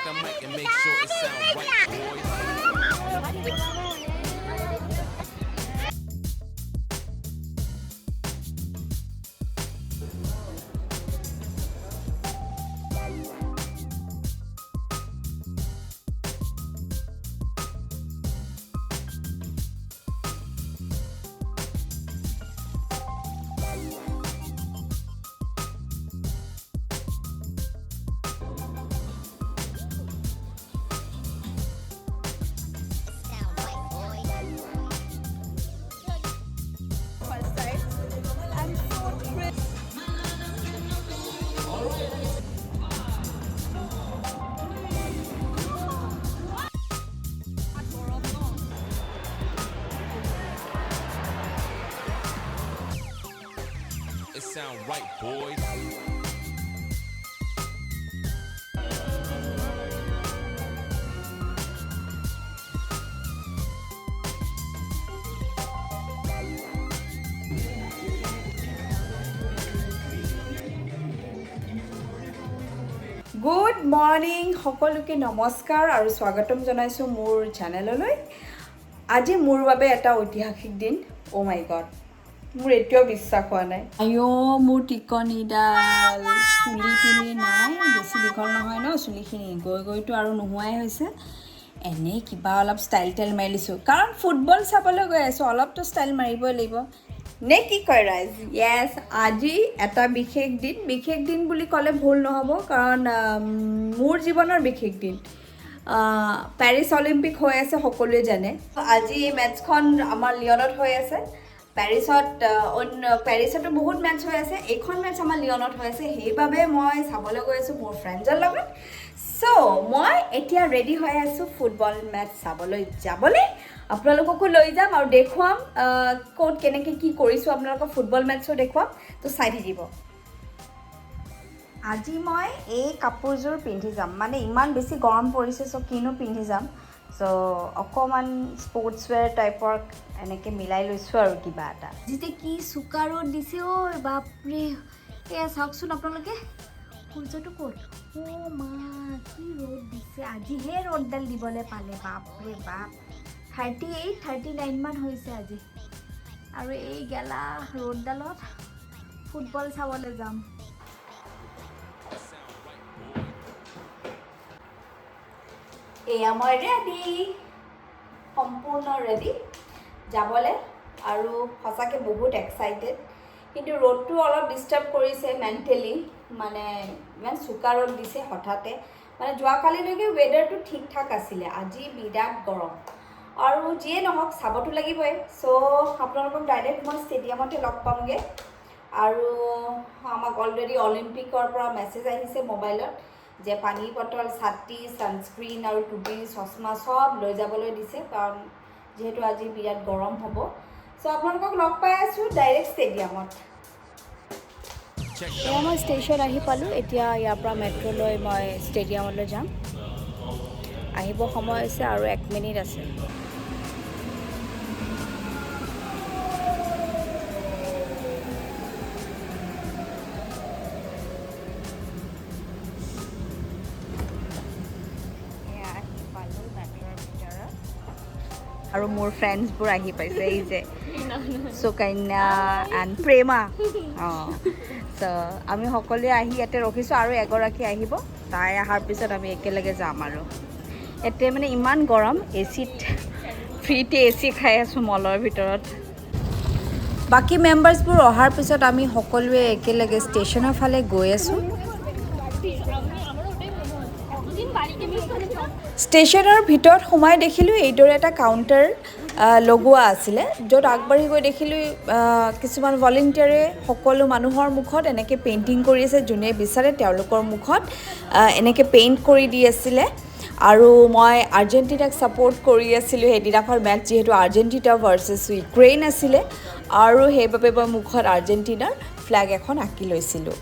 the mic and make sure it sound right, boys. It sound right, boys. Good morning সকলোকে নমস্কাৰ আৰু স্বাগতম জনাইছোঁ মোৰ চেনেললৈ। আজি মোৰ বাবে এটা ঐতিহাসিক দিন। অ' মাই গড, মোৰ এতিয়াও বিশ্বাস হোৱা নাই। আইঅ' মোৰ টিকনিডাল, চুলি তুলি নাই, বেছি দীঘল নহয় ন চুলিখিনি, গৈ গৈতো আৰু নোহোৱাই হৈছে। এনেই কিবা অলপ ষ্টাইল টাইল মাৰি লৈছোঁ, কাৰণ ফুটবল চাবলৈ গৈ আছোঁ, অলপতো ষ্টাইল মাৰিবই লাগিব নে কি কয় ৰাইজ? য়েছ, আজি এটা বিশেষ দিন বুলি ক'লে ভুল নহ'ব, কাৰণ মোৰ জীৱনৰ বিশেষ দিন। পেৰিছ অলিম্পিক হৈ আছে, সকলোৱে জানে। আজি এই মেটচখন আমাৰ লিয়নত হৈ আছে। পেৰিছতো বহুত মেটচ হৈ আছে, এইখন মেটচ আমাৰ লিয়নত হৈ আছে, সেইবাবে মই চাবলৈ গৈ আছোঁ মোৰ ফ্ৰেণ্ডৰ লগত। চ' মই এতিয়া ৰেডি হৈ আছোঁ ফুটবল মেটচ চাবলৈ যাবলৈ। আপোনালোককো লৈ যাম আৰু দেখুৱাম ক'ত কেনেকৈ কি কৰিছোঁ, আপোনালোকক ফুটবল মেটচো দেখুৱাম, তো চাই থাকিব। আজি মই এই কাপোৰযোৰ পিন্ধি যাম, মানে ইমান বেছি গৰম পৰিছে, চ' কিনো পিন্ধি যাম। চ' অকণমান স্পৰ্টছ ৱেৰ টাইপৰ এনেকৈ মিলাই লৈছোঁ আৰু কিবা এটা। যেতিয়া কি চোকা ৰ'দ দিছে ঐ বাপৰে, এয়া চাওকচোন আপোনালোকে, সূৰ্যটো ক'ত? অ' মা, কি ৰ'দ দিছে, আজিহে ৰ'দডাল দিবলৈ পালে, বাপৰে বাপ। 38, 39 মান হৈছে আজি, আৰু এই গেলা ৰ'দডালত ফুটবল চাবলৈ যাম। এয়া মই ৰেডি, সম্পূৰ্ণ ৰেডি যাবলৈ, আৰু সঁচাকৈ বহুত এক্সাইটেড। কিন্তু ৰ'দটো অলপ ডিষ্টাৰ্ব কৰিছে মেণ্টেলি, মানে ইমান চোকা ৰ'দ দিছে হঠাতে। মানে যোৱাকালিলৈকে ৱেডাৰটো ঠিক ঠাক আছিলে, আজি বিৰাট গৰম। আৰু যিয়ে নহওক চাবতো লাগিবই। চ' আপোনালোকক ডাইৰেক্ট মই ষ্টেডিয়ামতে লগ পামগৈ। আৰু আমাক অলৰেডি অলিম্পিকৰ পৰা মেছেজ আহিছে মোবাইলত যে পানী বটল, ছাতি, ছানস্ক্ৰীণ আৰু টুপি, চশমা চব লৈ যাবলৈ দিছে, কাৰণ যিহেতু আজি বিৰাট গৰম হ'ব। চ' আপোনালোকক লগ পাই আছোঁ ডাইৰেক্ট ষ্টেডিয়ামত। এয়া মই ষ্টেচন আহি পালোঁ, এতিয়া ইয়াৰ পৰা মেট্ৰ' লৈ মই ষ্টেডিয়ামলৈ যাম। আহিব সময় হৈছে আৰু 1 মিনিট আছে। আৰু মোৰ ফ্ৰেণ্ডছবোৰ আহি পাইছে, এই যে সুকন্যা এণ্ড প্ৰেমা। অঁ, চ' আমি সকলোৱে আহি ইয়াতে ৰখিছোঁ, আৰু এগৰাকী আহিব, তাই অহাৰ পিছত আমি একেলগে যাম। আৰু এতিয়া মানে ইমান গৰম, ফ্ৰীতে এ চি খাই আছোঁ মলৰ ভিতৰত। বাকী মেম্বাৰ্ছবোৰ অহাৰ পিছত আমি সকলোৱে একেলগে ষ্টেচনৰ ফালে গৈ আছোঁ। ষ্টেচনৰ ভিতৰত সোমাই দেখিলোঁ এইদৰে এটা কাউণ্টাৰ লগোৱা আছিলে, য'ত আগবাঢ়ি গৈ দেখিলোঁ কিছুমান ভলেণ্টিয়াৰে সকলো মানুহৰ মুখত এনেকৈ পেইণ্টিং কৰি আছে, যোনে বিচাৰে তেওঁলোকৰ মুখত এনেকৈ পেইণ্ট কৰি দি আছিলে। আৰু মই আৰ্জেণ্টিনাক ছাপোৰ্ট কৰি আছিলোঁ সেইদিনাখন মেটচ, যিহেতু আৰ্জেণ্টিনা ভাৰ্চেছ ইউক্ৰেইন আছিলে, আৰু সেইবাবে মই মুখত আৰ্জেণ্টিনাৰ ফ্লেগ এখন আঁকি লৈছিলোঁ।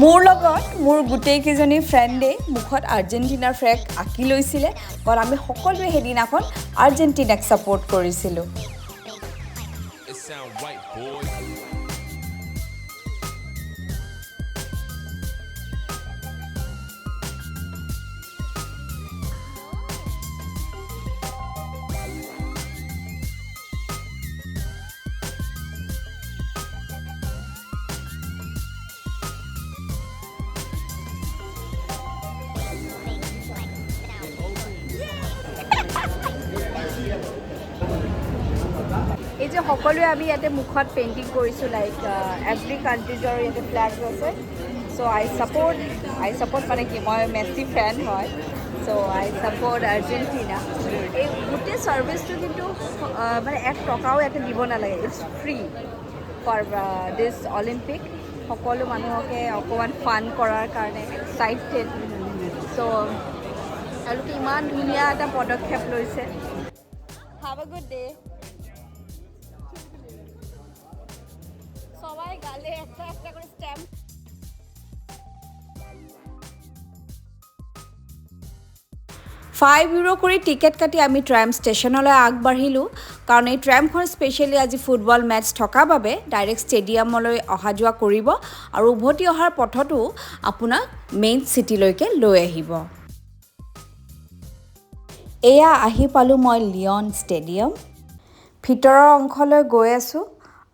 মোৰ লগত মোৰ গোটেইকেইজনী ফ্ৰেণ্ডে মুখত আৰ্জেণ্টিনাৰ ফ্লেগ আঁকি লৈছিলে কাৰণ আমি সকলোৱে সেইদিনাখন আৰ্জেণ্টিনাক ছাপোৰ্ট কৰিছিলোঁ It sound right, boy. এই যে সকলোৱে আমি ইয়াতে মুখত পেইণ্টিং কৰিছোঁ লাইক এভৰি কাণ্ট্ৰিজৰ ইয়াতে ফ্লেগছ আছে চ' আই ছাপোৰ্ট মানে কি মই মেছি ফেন হয় চ' আই ছাপোৰ্ট আৰ্জেণ্টিনা এই গোটেই ছাৰ্ভিচটো কিন্তু মানে 1 টকাও ইয়াতে দিব নালাগে it's free for this Olympic সকলো মানুহকে অকণমান ফান কৰাৰ কাৰণে এক্সাইটেড চ' তেওঁলোকে ইমান ধুনীয়া এটা পদক্ষেপ লৈছে Have a good day. সবাই গালে একটা একটা করে স্ট্যাম্প €5 কৰি টিকেট কাটি আমি ট্ৰাম ষ্টেচনলৈ আগবাঢ়িলোঁ কাৰণ এই ট্ৰামখন স্পেচিয়েলি আজি ফুটবল মেটচ থকা বাবে ডাইৰেক্ট ষ্টেডিয়ামলৈ অহা যোৱা কৰিব আৰু উভতি অহাৰ পথতো আপোনাক মেইন চিটিলৈকে লৈ আহিব এয়া আহি পালোঁ মই লিয়ন ষ্টেডিয়াম ভিতৰৰ অংশলৈ গৈ আছোঁ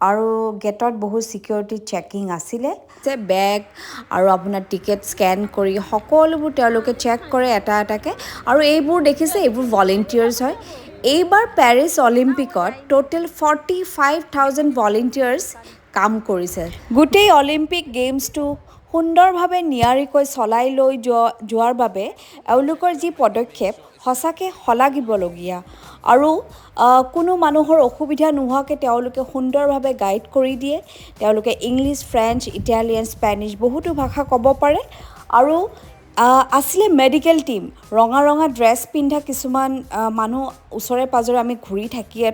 আৰু গেটত বহুত সিকিউৰিটি চেকিং আছিলে যে বেগ আৰু আপোনাৰ টিকেট স্কেন কৰি সকলোবোৰ তেওঁলোকে চেক কৰে এটা এটাকে আৰু এইবোৰ দেখিছে এইবোৰ ভলেণ্টিয়াৰ্ছ হয় এইবাৰ পেৰিছ অলিম্পিকত টোটেল 45,000 ভলেণ্টিয়াৰ্ছ কাম কৰিছে গোটেই অলিম্পিক গেমছটো সুন্দৰভাৱে নিয়াৰিকৈ চলাই লৈ যোৱাৰ বাবে এওঁলোকৰ যি পদক্ষেপ সঁচাকৈ শলাগিবলগীয়া আৰু কোনো মানুহৰ অসুবিধা নোহোৱাকৈ তেওঁলোকে সুন্দৰভাৱে গাইড কৰি দিয়ে তেওঁলোকে ইংলিছ ফ্ৰেঞ্চ ইটালিয়ান স্পেনিছ বহুতো ভাষা ক'ব পাৰে আৰু আছিলে মেডিকেল টিম ৰঙা ৰঙা ড্ৰেছ পিন্ধা কিছুমান মানুহ ওচৰে পাজৰে আমি ঘূৰি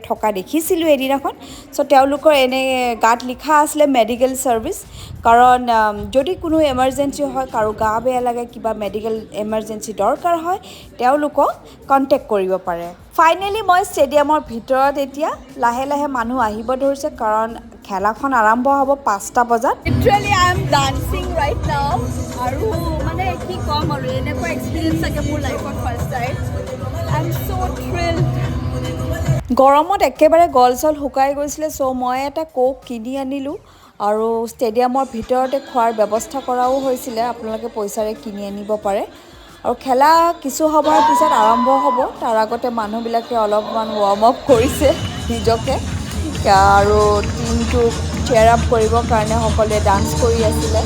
থকা দেখিছিলোঁ এদিনাখন চ' তেওঁলোকৰ এনে গাত লিখা আছিলে মেডিকেল ছাৰ্ভিচ কাৰণ যদি কোনো এমাৰ্জেঞ্চি হয় কাৰো গা বেয়া লাগে কিবা মেডিকেল এমাৰ্জেঞ্চি দৰকাৰ হয় তেওঁলোকক কণ্টেক্ট কৰিব পাৰে ফাইনেলি মই ষ্টেডিয়ামৰ ভিতৰত এতিয়া লাহে লাহে মানুহ আহিব ধৰিছে কাৰণ খেলাখন আৰম্ভ হ'ব 5টা বজাত literally I am dancing right now আৰু মানে কি ক'ম আৰু এনেকুৱা এক্সপিৰিয়েঞ্চ চাগে মোৰ লাইফত ফাৰ্ষ্ট টাইম আই এম ছ' থ্ৰিল্ড গৰমত একেবাৰে গল চল শুকাই গৈছিলে চ' মই এটা কোক কিনি আনিলোঁ আৰু ষ্টেডিয়ামৰ ভিতৰতে খোৱাৰ ব্যৱস্থা কৰাও হৈছিলে আপোনালোকে পইচাৰে কিনি আনিব পাৰে আৰু খেলা কিছু সময়ৰ পিছত আৰম্ভ হ'ব তাৰ আগতে মানুহবিলাকে অলপমান ৱাৰ্ম আপ কৰিছে নিজকে আৰু টিমটোক চেয়াৰ আপ কৰিবৰ কাৰণে সকলোৱে ডান্স কৰি আছিলে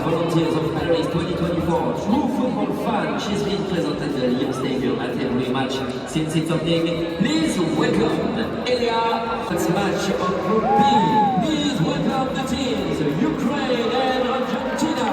Volunteers of Paris 2024. True football fan, she's been presented the Lyon Stadium at every match since its opening. Please welcome Elia. It's match of Group B. Please welcome the teams Ukraine and Argentina.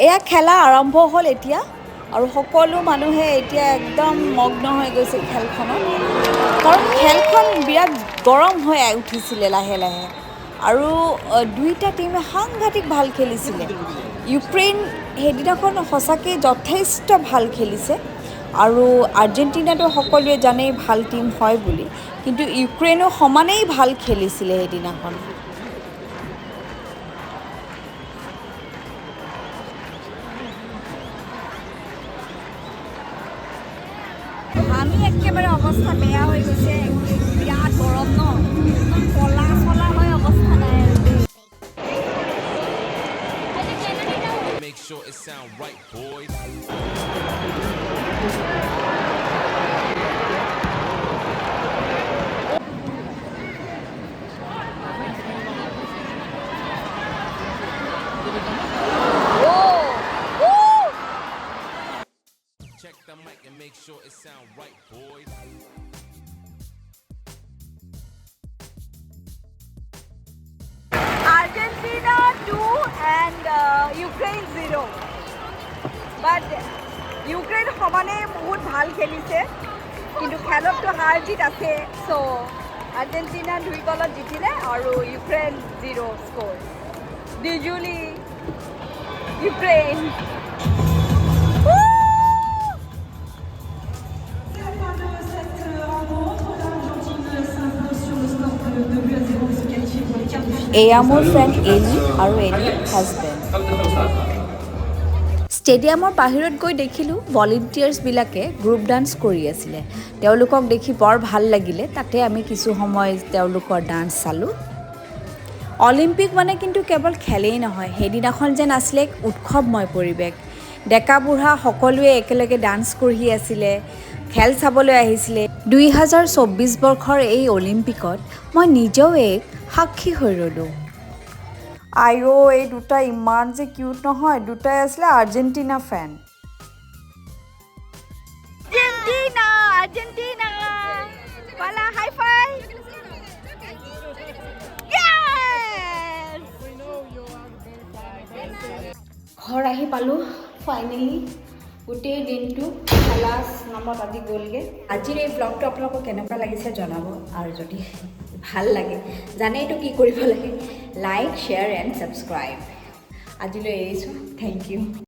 এয়া খেলা আৰম্ভ হ'ল এতিয়া আৰু সকলো মানুহে এতিয়া একদম মগ্ন হৈ গৈছে খেলখনত কাৰণ খেলখন বিৰাট গৰম হৈ উঠিছিলে লাহে লাহে আৰু দুইটা টিমে সাংঘাতিক ভাল খেলিছিলে ইউক্ৰেইন সেইদিনাখন সঁচাকৈ যথেষ্ট ভাল খেলিছে আৰু আৰ্জেণ্টিনাটো সকলোৱে জানেই ভাল টিম হয় বুলি কিন্তু ইউক্ৰেইনো সমানেই ভাল খেলিছিলে সেইদিনাখন আমি একেবাৰে অৱস্থা বেয়া হৈ গৈছে বিৰাট গৰম ন কলা চলা হৈ অৱস্থা নাই Make sure it sound right, boys. joke. But Ukraine সমানে বহুত ভাল খেলিছে কিন্তু খেলতটো হাৰ জিত আছে সো আৰ্জেণ্টিনা 2 গলত জিতিলে আৰু ইউক্ৰেইন 0 স্কোৰ ডিজুলি ইউক্ৰেইন এয়া মোৰ ফ্ৰেণ্ড এলি আৰু এলি হাজবেণ্ড ষ্টেডিয়ামৰ বাহিৰত গৈ দেখিলোঁ ভলেণ্টিয়াৰ্ছবিলাকে গ্ৰুপ ডান্স কৰি আছিলে তেওঁলোকক দেখি বৰ ভাল লাগিলে তাতে আমি কিছু সময় তেওঁলোকৰ ডান্স চালোঁ অলিম্পিক মানে কিন্তু কেৱল খেলেই নহয় সেইদিনাখন যেন আছিলে এক উৎসৱময় পৰিৱেশ ডেকা বুঢ়া সকলোৱে একেলগে ডান্স কৰি আছিলে খেল চাবলৈ আহিছিলে 2024 বৰ্ষৰ এই অলিম্পিকত মই নিজেও এক সাক্ষী হৈ ৰ'লোঁ আইঅ' এই দুটা ইমান যে কিউট নহয় দুটাই আছিলে আৰ্জেণ্টিনা ফেন আৰ্জেণ্টিনা পালা হাই ফাই ঘৰ আহি পালোঁ ফাইনেলি গোটেই দিনটো খেলা নামত আজি গ'লগৈ আজিৰ এই ব্লগটো আপোনালোকক কেনেকুৱা লাগিছে জনাব আৰু যদি ভাল লাগে জানেইতো কি কৰিব লাগে লাইক শ্বেয়াৰ এণ্ড ছাবস্ক্ৰাইব আজিলৈ এৰিছোঁ থেংক ইউ